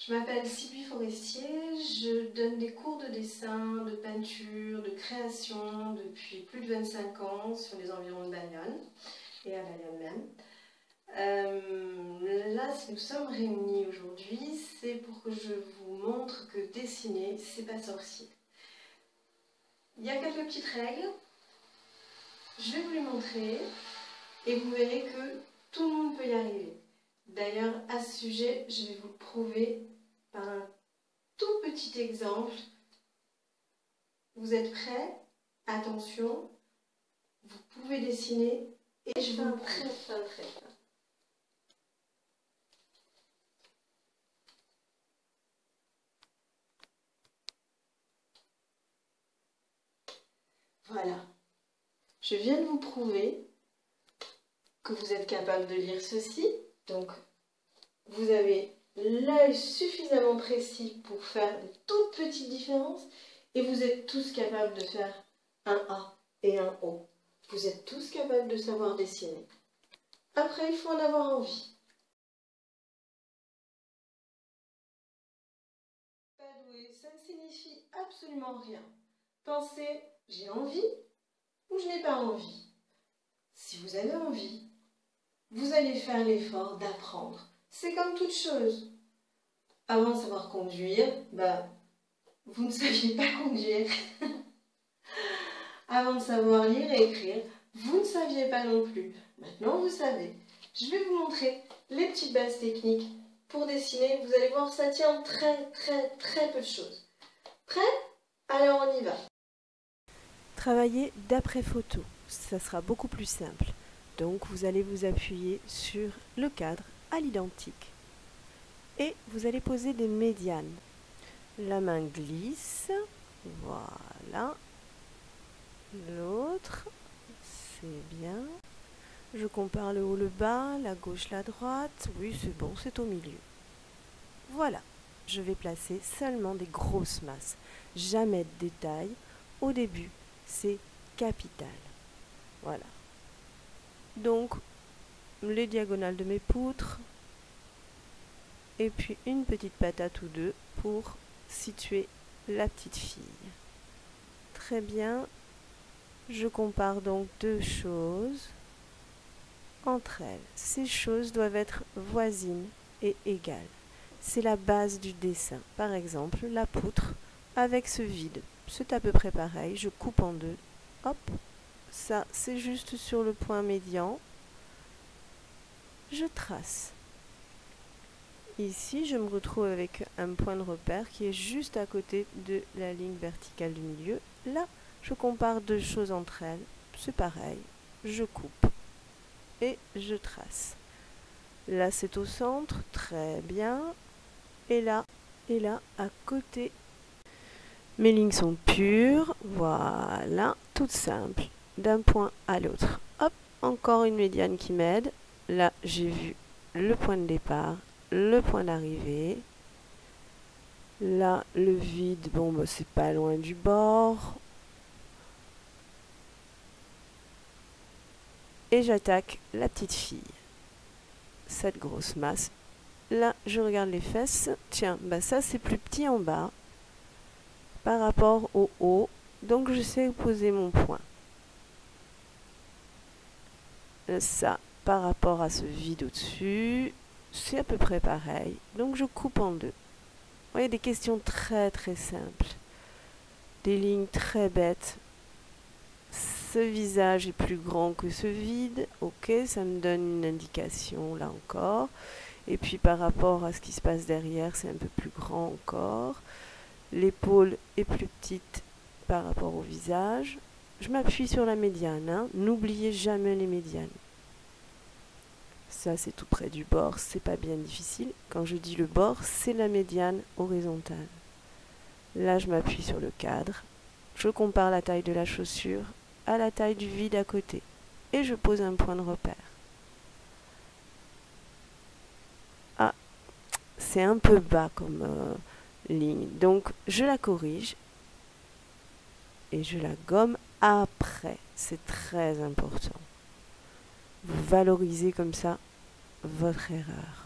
Je m'appelle Sylvie Forestier, je donne des cours de dessin, de peinture, de création depuis plus de 25 ans sur les environs de Bayonne et à Bayonne même. Là, si nous sommes réunis aujourd'hui, c'est pour que je vous montre que dessiner, c'est pas sorcier. Il y a quelques petites règles, je vais vous les montrer et vous verrez que tout le monde peut y arriver. D'ailleurs, à ce sujet, je vais vous le prouver par un tout petit exemple. Vous êtes prêts? Attention, vous pouvez dessiner et je vous le prouve. Voilà, je viens de vous prouver que vous êtes capable de lire ceci. Donc, vous avez l'œil suffisamment précis pour faire de toutes petites différences et vous êtes tous capables de faire un A et un O. Vous êtes tous capables de savoir dessiner. Après, il faut en avoir envie. Pas doué, ça ne signifie absolument rien. Pensez, j'ai envie ou je n'ai pas envie. Si vous avez envie, vous allez faire l'effort d'apprendre. C'est comme toute chose. Avant de savoir conduire, vous ne saviez pas conduire. Avant de savoir lire et écrire, vous ne saviez pas non plus. Maintenant, vous savez. Je vais vous montrer les petites bases techniques pour dessiner. Vous allez voir, ça tient très peu de choses. Prêt? Allez, on y va. Travailler d'après photo, ça sera beaucoup plus simple. Donc vous allez vous appuyer sur le cadre à l'identique. Et vous allez poser des médianes. La main glisse, voilà. L'autre, c'est bien. Je compare le haut, le bas, la gauche, la droite. Oui, c'est bon, c'est au milieu. Voilà, je vais placer seulement des grosses masses. Jamais de détails. Au début, c'est capital. Voilà. Donc, les diagonales de mes poutres. Et puis une petite patate ou deux pour situer la petite fille. Très bien. Je compare donc deux choses entre elles. Ces choses doivent être voisines et égales. C'est la base du dessin. Par exemple, la poutre avec ce vide. C'est à peu près pareil. Je coupe en deux. Hop. Ça, c'est juste sur le point médian. Je trace. Ici, je me retrouve avec un point de repère qui est juste à côté de la ligne verticale du milieu. Là, je compare deux choses entre elles. C'est pareil. Je coupe et je trace. Là, c'est au centre. Très bien. Et là, à côté, mes lignes sont pures. Voilà, toutes simples. D'un point à l'autre. Hop, encore une médiane qui m'aide. Là, j'ai vu le point de départ, le point d'arrivée. Là, le vide, bon, c'est pas loin du bord. Et j'attaque la petite fille. Cette grosse masse. Là, je regarde les fesses. Tiens, ça, c'est plus petit en bas par rapport au haut. Donc, je sais où poser mon point. Ça, par rapport à ce vide au-dessus, c'est à peu près pareil. Donc, je coupe en deux. Vous voyez, des questions très simples. Des lignes très bêtes. Ce visage est plus grand que ce vide. Ok, ça me donne une indication là encore. Et puis par rapport à ce qui se passe derrière, c'est un peu plus grand encore. L'épaule est plus petite par rapport au visage. Je m'appuie sur la médiane. Hein. N'oubliez jamais les médianes. Ça, c'est tout près du bord. C'est pas bien difficile. Quand je dis le bord, c'est la médiane horizontale. Là, je m'appuie sur le cadre. Je compare la taille de la chaussure à la taille du vide à côté. Et je pose un point de repère. Ah, c'est un peu bas comme ligne. Donc, je la corrige. Et je la gomme après. C'est très important. Vous valorisez comme ça votre erreur.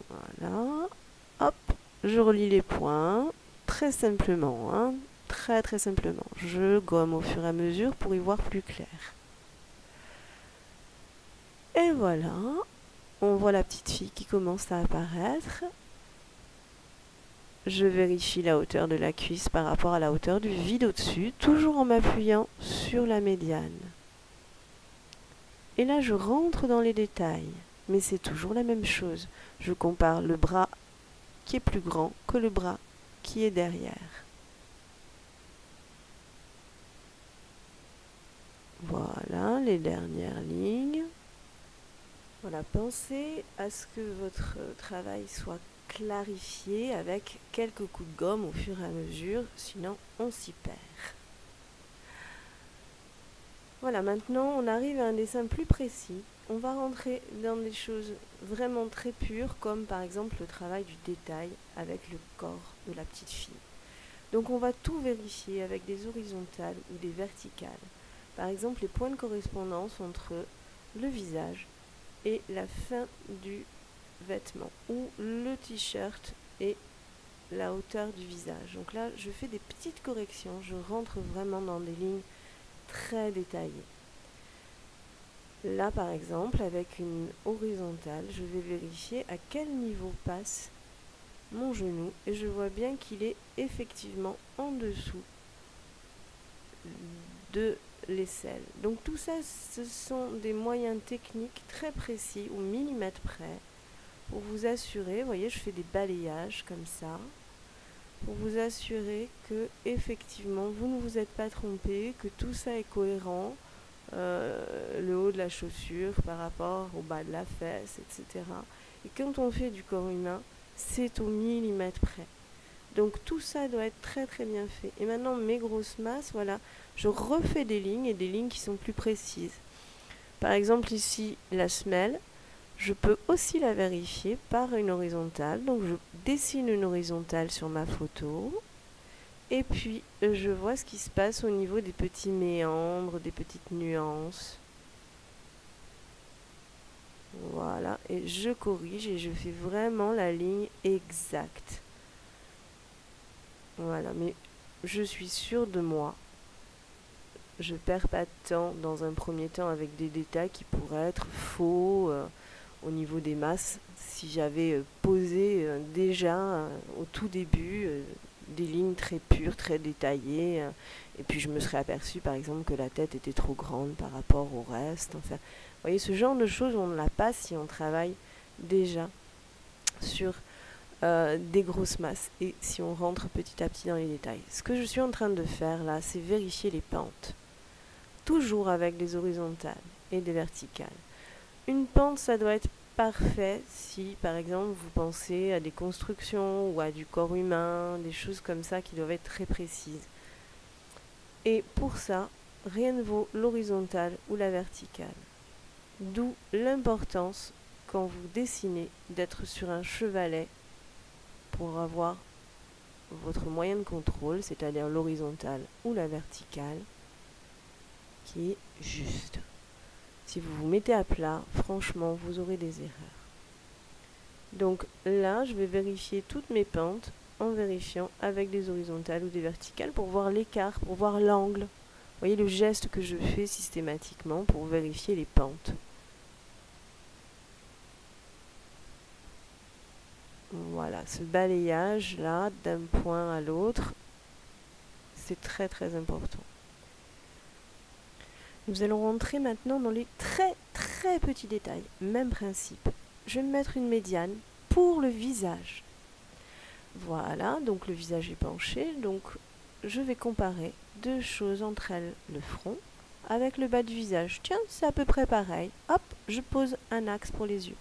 Voilà. Hop, je relie les points, très simplement, hein, très simplement. Je gomme au fur et à mesure pour y voir plus clair. Et voilà, on voit la petite fille qui commence à apparaître. Je vérifie la hauteur de la cuisse par rapport à la hauteur du vide au-dessus, toujours en m'appuyant sur la médiane. Et là, je rentre dans les détails, mais c'est toujours la même chose. Je compare le bras qui est plus grand que le bras qui est derrière. Voilà les dernières lignes. Voilà, pensez à ce que votre travail soit clarifié avec quelques coups de gomme au fur et à mesure, sinon on s'y perd. Voilà, maintenant on arrive à un dessin plus précis. On va rentrer dans des choses vraiment très pures, comme par exemple le travail du détail avec le corps de la petite fille. Donc on va tout vérifier avec des horizontales ou des verticales. Par exemple, les points de correspondance entre le visage et la fin du vêtement, ou le t-shirt et la hauteur du visage. Donc là, je fais des petites corrections, je rentre vraiment dans des lignes très détaillées. Là, par exemple, avec une horizontale, je vais vérifier à quel niveau passe mon genou, et je vois bien qu'il est effectivement en dessous de l'aisselle. Donc tout ça, ce sont des moyens techniques très précis, au millimètre près, pour vous assurer, vous voyez, je fais des balayages comme ça, pour vous assurer que effectivement vous ne vous êtes pas trompé, que tout ça est cohérent, le haut de la chaussure par rapport au bas de la fesse, etc. Et quand on fait du corps humain, c'est au millimètre près. Donc tout ça doit être très bien fait. Et maintenant mes grosses masses, voilà, je refais des lignes, et des lignes qui sont plus précises. Par exemple ici la semelle, je peux aussi la vérifier par une horizontale. Donc je dessine une horizontale sur ma photo, et puis je vois ce qui se passe au niveau des petits méandres, des petites nuances. Voilà, et je corrige et je fais vraiment la ligne exacte. Voilà, mais je suis sûre de moi. Je perds pas de temps dans un premier temps avec des détails qui pourraient être faux au niveau des masses. Si j'avais posé déjà au tout début des lignes très pures, très détaillées, et puis je me serais aperçue par exemple que la tête était trop grande par rapport au reste. Enfin, vous voyez, ce genre de choses, on ne l'a pas si on travaille déjà sur des grosses masses et si on rentre petit à petit dans les détails. Ce que je suis en train de faire là, c'est vérifier les pentes, toujours avec des horizontales et des verticales. Une pente, ça doit être parfait si par exemple vous pensez à des constructions ou à du corps humain, des choses comme ça qui doivent être très précises. Et pour ça, rien ne vaut l'horizontale ou la verticale. D'où l'importance, quand vous dessinez, d'être sur un chevalet pour avoir votre moyen de contrôle, c'est-à-dire l'horizontale ou la verticale, qui est juste. Si vous vous mettez à plat, franchement, vous aurez des erreurs. Donc là, je vais vérifier toutes mes pentes en vérifiant avec des horizontales ou des verticales pour voir l'écart, pour voir l'angle. Vous voyez le geste que je fais systématiquement pour vérifier les pentes. Voilà, ce balayage là d'un point à l'autre, c'est très important. Nous allons rentrer maintenant dans les très petits détails. Même principe. Je vais me mettre une médiane pour le visage. Voilà, donc le visage est penché, donc je vais comparer deux choses entre elles, le front avec le bas du visage. Tiens, c'est à peu près pareil. Hop, je pose un axe pour les yeux.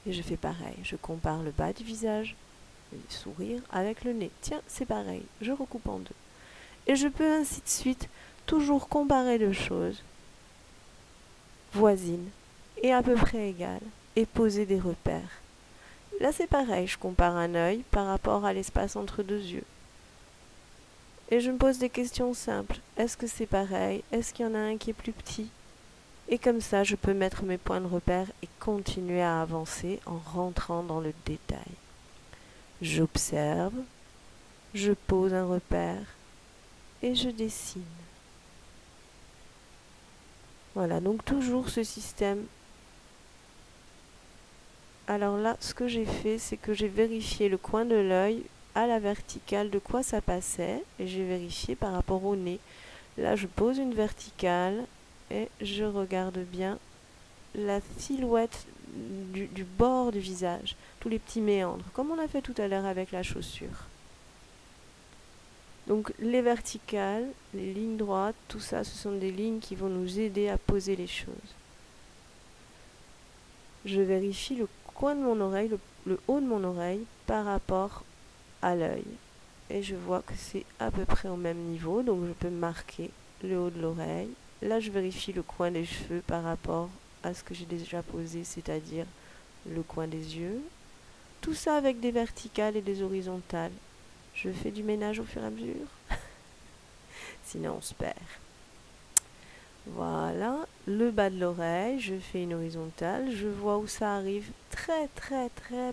Et je fais pareil, je compare le bas du visage, le sourire, avec le nez. Tiens, c'est pareil, je recoupe en deux. Et je peux ainsi de suite toujours comparer deux choses voisines et à peu près égales et poser des repères. Là c'est pareil, je compare un œil par rapport à l'espace entre deux yeux. Et je me pose des questions simples. Est-ce que c'est pareil? Est-ce qu'il y en a un qui est plus petit? Et comme ça, je peux mettre mes points de repère et continuer à avancer en rentrant dans le détail. J'observe, je pose un repère et je dessine. Voilà, donc toujours ce système. Alors là, ce que j'ai fait, c'est que j'ai vérifié le coin de l'œil à la verticale de quoi ça passait et j'ai vérifié par rapport au nez. Là, je pose une verticale et je regarde bien la silhouette du bord du visage, tous les petits méandres, comme on a fait tout à l'heure avec la chaussure. Donc les verticales, les lignes droites, tout ça, ce sont des lignes qui vont nous aider à poser les choses. Je vérifie le coin de mon oreille, le haut de mon oreille par rapport à l'œil. Et je vois que c'est à peu près au même niveau, donc je peux marquer le haut de l'oreille. Là, je vérifie le coin des cheveux par rapport à ce que j'ai déjà posé, c'est-à-dire le coin des yeux. Tout ça avec des verticales et des horizontales. Je fais du ménage au fur et à mesure. Sinon, on se perd. Voilà, le bas de l'oreille, je fais une horizontale. Je vois où ça arrive très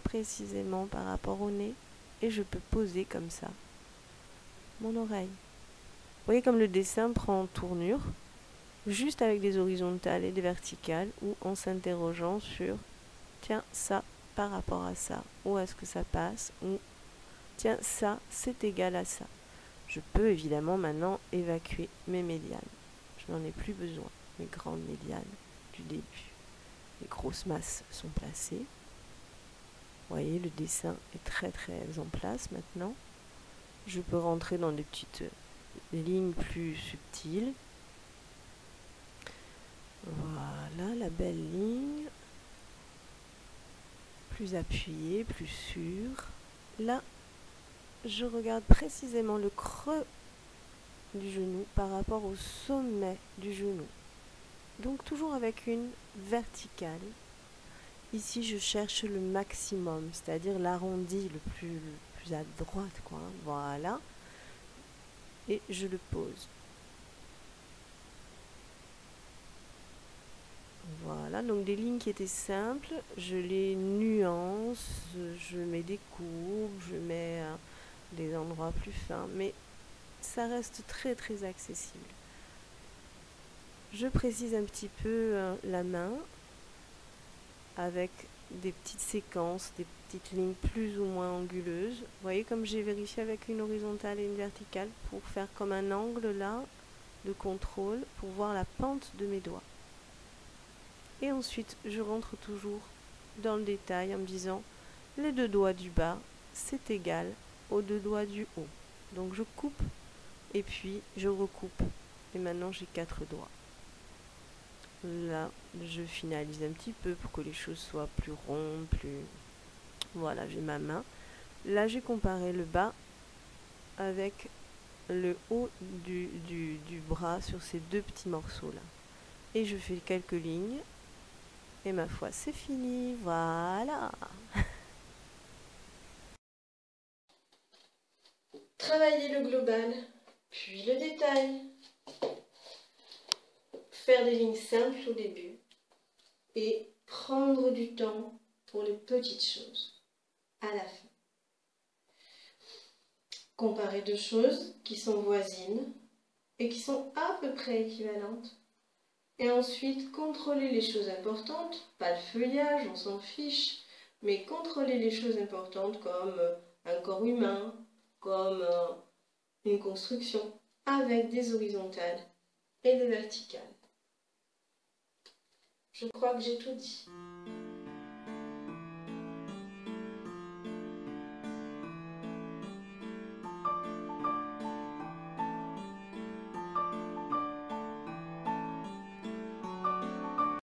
précisément par rapport au nez. Et je peux poser comme ça mon oreille. Vous voyez comme le dessin prend tournure, juste avec des horizontales et des verticales, ou en s'interrogeant sur, tiens, ça par rapport à ça, où est-ce que ça passe, ou tiens, ça, c'est égal à ça. Je peux évidemment maintenant évacuer mes médianes. Je n'en ai plus besoin, mes grandes médianes du début. Les grosses masses sont placées. Vous voyez, le dessin est très en place maintenant. Je peux rentrer dans des petites lignes plus subtiles. Voilà, la belle ligne. Plus appuyée, plus sûre. Là, je regarde précisément le creux du genou par rapport au sommet du genou. Donc toujours avec une verticale. Ici, je cherche le maximum, c'est-à-dire l'arrondi le plus à droite, quoi. Voilà. Et je le pose. Voilà, donc des lignes qui étaient simples, je les nuance, je mets des courbes, je mets des endroits plus fins, mais ça reste très accessible. Je précise un petit peu la main avec des petites séquences, des petites lignes plus ou moins anguleuses. Vous voyez comme j'ai vérifié avec une horizontale et une verticale pour faire comme un angle là de contrôle pour voir la pente de mes doigts. Et ensuite, je rentre toujours dans le détail en me disant les deux doigts du bas, c'est égal aux deux doigts du haut. Donc je coupe et puis je recoupe. Et maintenant j'ai 4 doigts. Là, je finalise un petit peu pour que les choses soient plus rondes, plus... Voilà, j'ai ma main. Là, j'ai comparé le bas avec le haut du bras sur ces deux petits morceaux-là. Et je fais quelques lignes. Et ma foi, c'est fini. Voilà. Travailler le global, puis le détail. Faire des lignes simples au début et prendre du temps pour les petites choses à la fin. Comparer deux choses qui sont voisines et qui sont à peu près équivalentes. Et ensuite, contrôler les choses importantes, pas le feuillage, on s'en fiche, mais contrôler les choses importantes comme un corps humain, comme une construction, avec des horizontales et des verticales. Je crois que j'ai tout dit.